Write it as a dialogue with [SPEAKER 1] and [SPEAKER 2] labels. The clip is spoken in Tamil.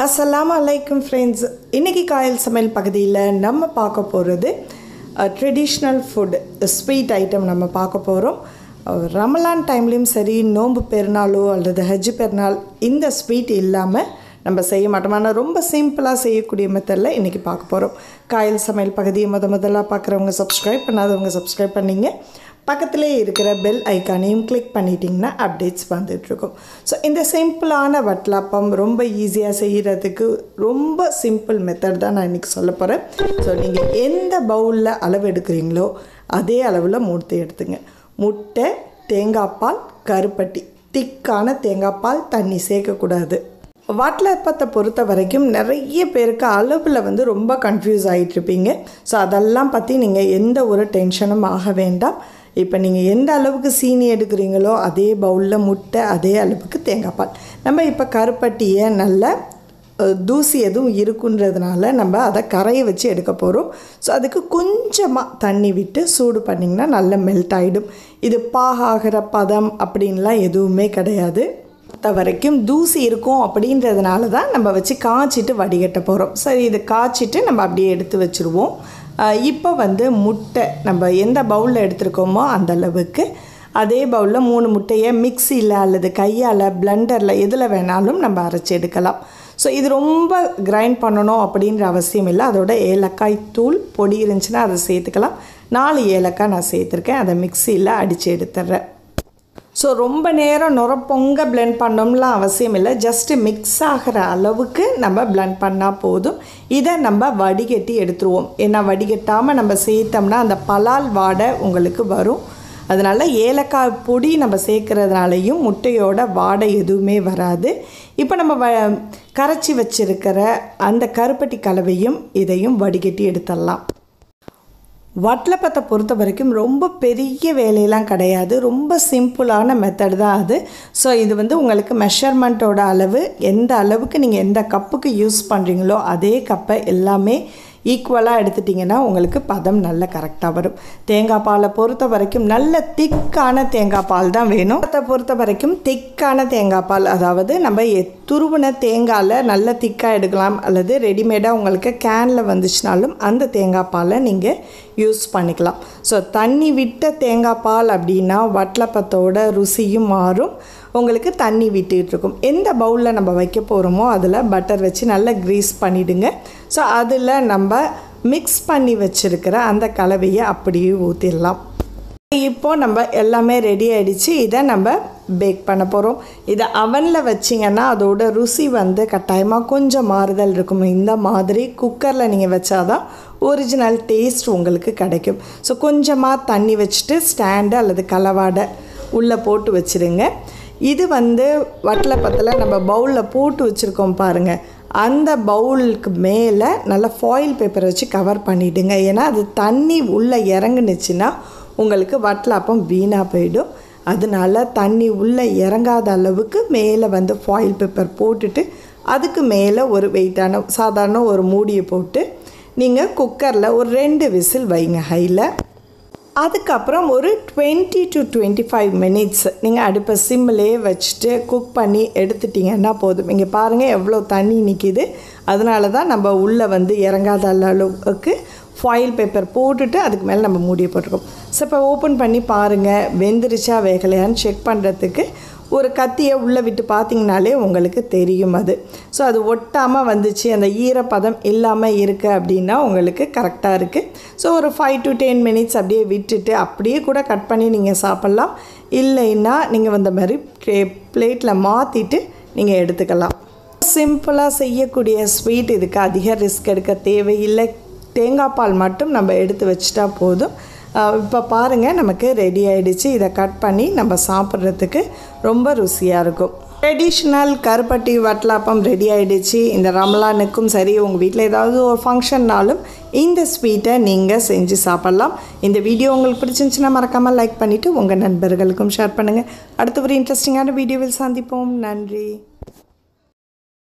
[SPEAKER 1] அஸ்ஸலாமு அலைக்கும் ஃப்ரெண்ட்ஸ். இன்றைக்கி காயல் சமையல் பகுதியில் நம்ம பார்க்க போகிறது ட்ரெடிஷ்னல் ஃபுட் ஸ்வீட் ஐட்டம் நம்ம பார்க்க போகிறோம். ரமலான் டைம்லேயும் சரி, நோன்பு பெருநாளோ அல்லது ஹஜ் பெருநாள் இந்த ஸ்வீட் இல்லாமல் நம்ம செய்ய மாட்டோம். ஆனால் ரொம்ப சிம்பிளாக செய்யக்கூடிய மெத்தடில் இன்றைக்கி பார்க்க போகிறோம். காயல் சமையல் பகுதியை முதலாக பார்க்குறவங்க சப்ஸ்கிரைப் பண்ணாதவங்க சப்ஸ்கிரைப் பண்ணிங்க. பக்கத்திலே இருக்கிற பெல் ஐக்கானையும் கிளிக் பண்ணிட்டிங்கன்னா அப்டேட்ஸ் வந்துட்டுருக்கும். ஸோ இந்த சிம்பிளான வட்டலாப்பம் ரொம்ப ஈஸியாக செய்கிறதுக்கு ரொம்ப சிம்பிள் மெத்தட் தான் நான் இன்றைக்கி சொல்ல போகிறேன். ஸோ நீங்கள் எந்த பவுலில் அளவு எடுக்கிறீங்களோ அதே அளவில் மூட்டை எடுத்துங்க. முட்டை, தேங்காய் பால், கருப்பட்டி, திக்கான தேங்காய் பால், தண்ணி சேர்க்கக்கூடாது. வட்டலப்பத்தை பொறுத்த வரைக்கும் நிறைய பேருக்கு அளவில் ரொம்ப கன்ஃபியூஸ் ஆகிட்ருப்பீங்க. ஸோ அதெல்லாம் பற்றி நீங்கள் எந்த ஒரு டென்ஷனும் ஆக வேண்டாம். இப்போ நீங்கள் எந்த அளவுக்கு சீனி எடுக்கிறீங்களோ அதே பவுலில் முட்டை, அதே அளவுக்கு தேங்காய் பால். நம்ம இப்போ கருப்பட்டியை நல்ல தூசி எதுவும் இருக்குன்றதுனால நம்ம அதை கரையை வச்சு எடுக்க போகிறோம். ஸோ அதுக்கு கொஞ்சமாக தண்ணி விட்டு சூடு பண்ணிங்கன்னா நல்லா மெல்ட் ஆகிடும். இது பாகாகிற பதம் அப்படின்லாம் எதுவுமே கிடையாது. வரைக்கும் தூசி இருக்கும் அப்படின்றதுனால தான் நம்ம வச்சு காய்ச்சிட்டு வடிகட்ட போகிறோம். சரி, இது காய்ச்சிட்டு நம்ம அப்படியே எடுத்து வச்சுருவோம். இப்போ முட்டை நம்ம எந்த பவுலில் எடுத்துருக்கோமோ அந்த அளவுக்கு அதே பவுலில் 3 முட்டையை மிக்சியில் அல்லது கையால் பிளெண்டரில் எதில் வேணாலும் நம்ம அரைச்சி எடுக்கலாம். ஸோ இது ரொம்ப கிரைண்ட் பண்ணணும் அப்படின்ற அவசியம் இல்லை. அதோட ஏலக்காய் தூள் பொடி இருந்துச்சுன்னா அதை சேர்த்துக்கலாம். 4 ஏலக்காய் நான் சேர்த்துருக்கேன். அதை மிக்சியில் அடித்து எடுத்துட்றேன். ஸோ ரொம்ப நேரம் நுரப்பொங்க பிளெண்ட் பண்ணோம்லாம் அவசியம் இல்லை. ஜஸ்ட்டு மிக்ஸ் ஆகிற அளவுக்கு நம்ம பிளெண்ட் பண்ணால் போதும். இதை நம்ம வடிகட்டி எடுத்துருவோம். ஏன்னா வடிகட்டாமல் நம்ம சேர்த்தோம்னா அந்த பலால் வாடை உங்களுக்கு வரும். அதனால் ஏலக்காய் பொடி நம்ம சேர்க்குறதுனாலையும் முட்டையோட வாடை எதுவுமே வராது. இப்போ நம்ம கரைச்சி வச்சுருக்கிற அந்த கருப்பட்டி கலவையும் இதையும் வடிகட்டி எடுத்துடலாம். வட்டலப்பத்தை பொறுத்த வரைக்கும் ரொம்ப பெரிய வேலையெல்லாம் கிடையாது. ரொம்ப சிம்பிளான மெத்தட் தான் அது. ஸோ இது உங்களுக்கு மெஷர்மெண்ட்டோட அளவு எந்த அளவுக்கு நீங்கள் எந்த கப்புக்கு யூஸ் பண்ணுறீங்களோ அதே கப்பை எல்லாமே ஈக்குவலாக எடுத்துட்டிங்கன்னா உங்களுக்கு பதம் நல்ல கரெக்டாக வரும். தேங்காய் பாலை பொறுத்த வரைக்கும் நல்ல திக்கான தேங்காய் பால் தான் வேணும். அதை பொறுத்த வரைக்கும் திக்கான தேங்காய் பால், அதாவது நம்ம துருவின தேங்காயில் நல்ல திக்காக எடுக்கலாம். அல்லது ரெடிமேடாக உங்களுக்கு கேனில் வந்துச்சுனாலும் அந்த தேங்காய் பாலை நீங்கள் யூஸ் பண்ணிக்கலாம். ஸோ தண்ணி விட்ட தேங்காய் பால் அப்படின்னா வட்டலப்பத்தோட ருசியும் மாறும். உங்களுக்கு தண்ணி விட்டுருக்கும். எந்த பவுலில் நம்ம வைக்க போகிறோமோ அதில் பட்டர் வச்சு நல்லா க்ரீஸ் பண்ணிவிடுங்க. ஸோ அதில் நம்ம மிக்ஸ் பண்ணி வச்சுருக்கிற அந்த கலவையை அப்படியே ஊற்றிடலாம். இப்போது நம்ம எல்லாமே ரெடி ஆகிடுச்சு. இதை நம்ம பேக் பண்ண போகிறோம். இதை அவனில் வச்சிங்கன்னா அதோட ருசி கட்டாயமாக கொஞ்சம் மாறுதல் இருக்கும். இந்த மாதிரி குக்கரில் நீங்கள் வச்சாதான் ஒரிஜினல் டேஸ்ட் உங்களுக்கு கிடைக்கும். ஸோ கொஞ்சமாக தண்ணி வச்சுட்டு ஸ்டாண்டு அல்லது கலவாடை உள்ளே போட்டு வச்சுருங்க. இது வட்டலப்பத்தில் நம்ம பவுலில் போட்டு வச்சுருக்கோம் பாருங்கள், அந்த பவுலுக்கு மேலே நல்லா ஃபாயில் பேப்பரை வச்சு கவர் பண்ணிவிடுங்க. ஏன்னா அது தண்ணி உள்ளே இறங்குனுச்சுன்னா உங்களுக்கு வட்டலப்பம் வீணாக போயிடும். அதனால தண்ணி உள்ளே இறங்காத அளவுக்கு மேலே ஃபாயில் பேப்பர் போட்டுட்டு அதுக்கு மேலே ஒரு வெயிட்டான சாதாரண ஒரு மூடியை போட்டு நீங்கள் குக்கரில் ஒரு 2 விசில் வைங்க ஹையில். அதுக்கப்புறம் ஒரு 20 to 25 மினிட்ஸ் நீங்கள் அடுப்பை சிம்மிலே வச்சுட்டு குக் பண்ணி எடுத்துட்டிங்கன்னா போதும். இங்கே பாருங்கள் எவ்வளோ தண்ணி நிற்கிது. அதனால தான் நம்ம உள்ளே இறங்காத அளவுக்கு ஃபாயில் பேப்பர் போட்டுட்டு அதுக்கு மேலே நம்ம மூடியை போட்டிருக்கோம். ஸோ இப்போ ஓப்பன் பண்ணி பாருங்கள், வெந்துருச்சா வேகலையான்னு செக் பண்ணுறதுக்கு ஒரு கத்தியை உள்ளே விட்டு பார்த்திங்கனாலே உங்களுக்கு தெரியும் அது. ஸோ அது ஒட்டாமல் வந்துச்சு, அந்த ஈரப்பதம் இல்லாமல் இருக்குது அப்படின்னா உங்களுக்கு கரெக்டாக இருக்குது. ஸோ ஒரு 5 to 10 மினிட்ஸ் அப்படியே விட்டுட்டு அப்படியே கூட கட் பண்ணி நீங்கள் சாப்பிட்லாம். இல்லைன்னா நீங்கள் இந்த மாதிரி பிளேட்டில் மாற்றிட்டு நீங்கள் எடுத்துக்கலாம். சிம்பிளாக செய்யக்கூடிய ஸ்வீட், இதுக்கு அதிக ரிஸ்க் எடுக்க தேவையில்லை. தேங்காய் பால் மட்டும் நம்ம எடுத்து வச்சிட்டா போதும். இப்போ பாருங்கள் நமக்கு ரெடி ஆகிடுச்சு. இதை கட் பண்ணி நம்ம சாப்பிட்றதுக்கு ரொம்ப ருசியாக இருக்கும். ட்ரெடிஷ்னல் கருப்பட்டி வட்டலாப்பம் ரெடி ஆகிடுச்சு. இந்த ரமலானுக்கும் சரி, உங்கள் வீட்டில் ஏதாவது ஒரு ஃபங்க்ஷன்னாலும் இந்த ஸ்வீட்டை நீங்கள் செஞ்சு சாப்பிட்லாம். இந்த வீடியோ உங்களுக்கு பிடிச்சிருந்துச்சுன்னா மறக்காமல் லைக் பண்ணிவிட்டு உங்கள் நண்பர்களுக்கும் ஷேர் பண்ணுங்கள். அடுத்த ஒரு இன்ட்ரெஸ்டிங்கான வீடியோவில் சந்திப்போம். நன்றி.